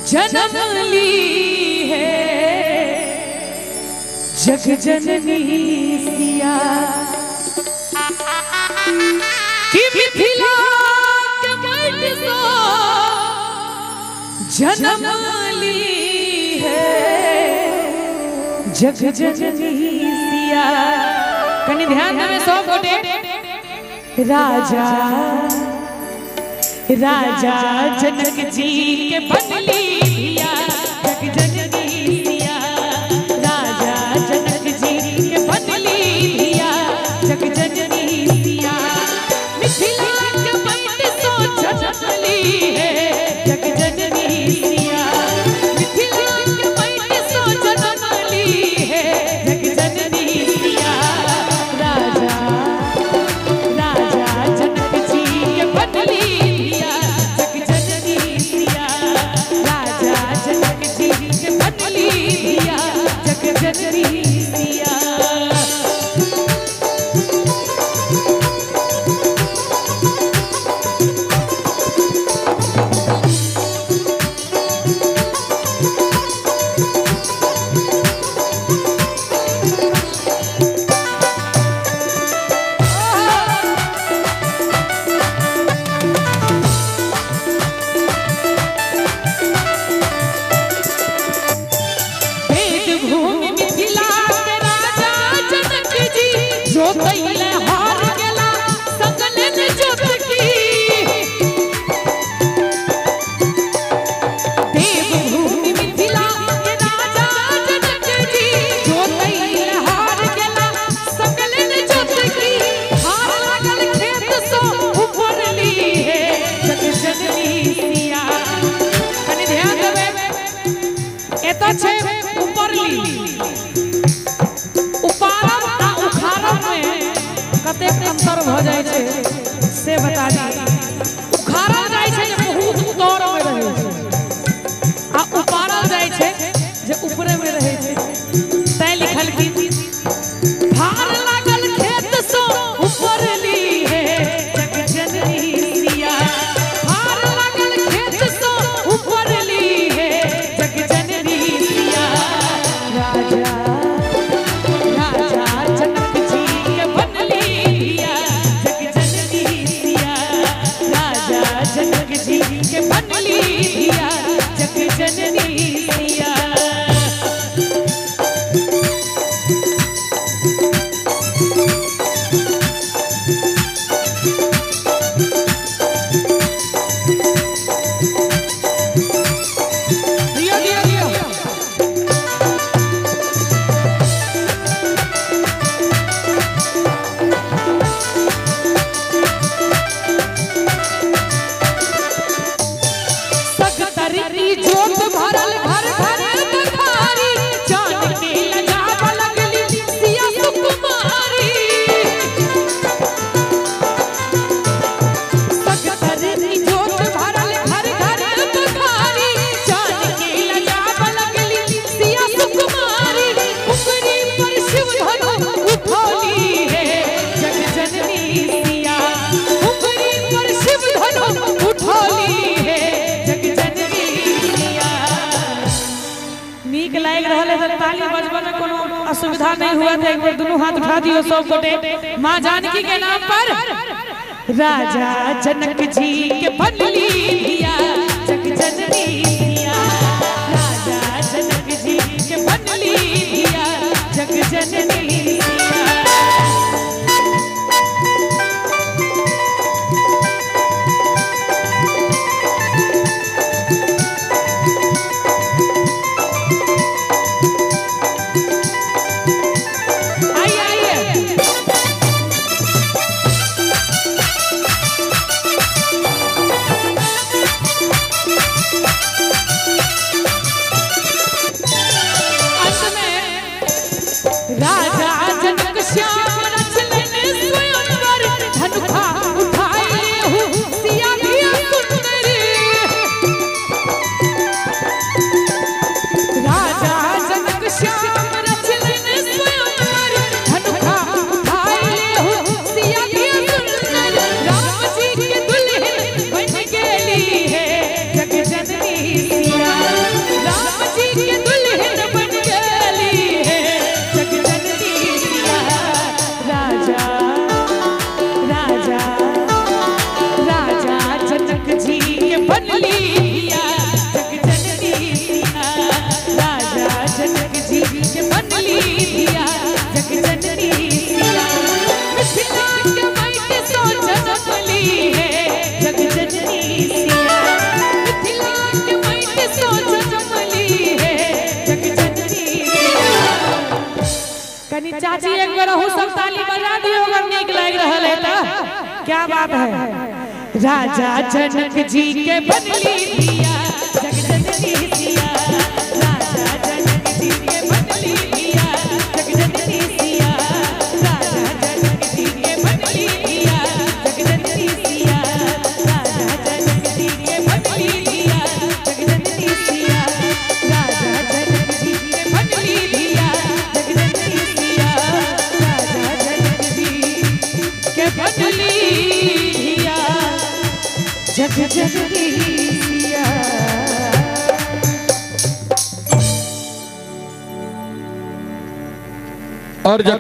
जन्म ली है जग जननी सिया कि मिथिला के माटी सो जन्म ली है जग जननी सिया। कनी ध्यान देवे सब गोटे। राजा राजा जनक जी के बनली धिया जग जननी सिया। राजा जनक जी के बनली धिया जग जननी सिया। मिथिला के माटी सो जन्म ली है जग जननी सिया। मिथिला के माटी सो जन्म ली है जग जननी सिया। राजा राजा जनक जी के बनली अंतर भ जाय छे से बता दी। उखाड़ल जाय छे जे बहुत उतर में रहे छे आ उपाड़ल जाय छे जे ऊपरे में रहे छे। तै लिखल की भार लागल खेत सो ऊपर ली है जग जननी सिया। भार लागल खेत सो ऊपर ली है जग जननी सिया। राजा राजा जनक जी के बनली जनक जी के बनली धिया जग जननी सिया। जोत भरल घर घर दरबारी जान के लजाब लगली सिया सुकुमारी। सगतरी जोत भरल घर घर दरबारी जान के लजाब लगली सिया सुकुमारी। ऊपरी पर शिव धनु उठोली है जग जननी सिया। ऊपरी पर शिव धनु उठोली है जग जननी। नीक लाग रहल है ताली बजबे में कोनो असुविधा नहीं हुआ था। एक बार दोनों हाथ उठा दियो सब गोटे मां जानकी के नाम पर। राजा जनक जी के बनली धिया जग जननी सिया। राजा जनक जी के बनली धिया जग जननी सिया। बनली धिया जग जननी सिया। राजा जनक जी के बनली धिया जग जननी सिया। मिथिला के माटी सो जनमली है जग जननी सिया। मिथिला के माटी सो जनमली है जग जननी सिया। कनी चाची एक बार हो सब ताली बजा दियो अगर नीक लाग रहल है त। क्या बात है। राजा जनक जी के बनली धिया जग जननी सिया। राजा जनक जी के बनली धिया जग जननी सिया। राजा जनक जी के बनली धिया जग जननी सिया। राजा जनक जी के बनली धिया जग जननी सिया। राजा जनक जी के बनली धिया जग जननी सिया। राजा जनक जी के बनली धिया जग जननी सिया। और जब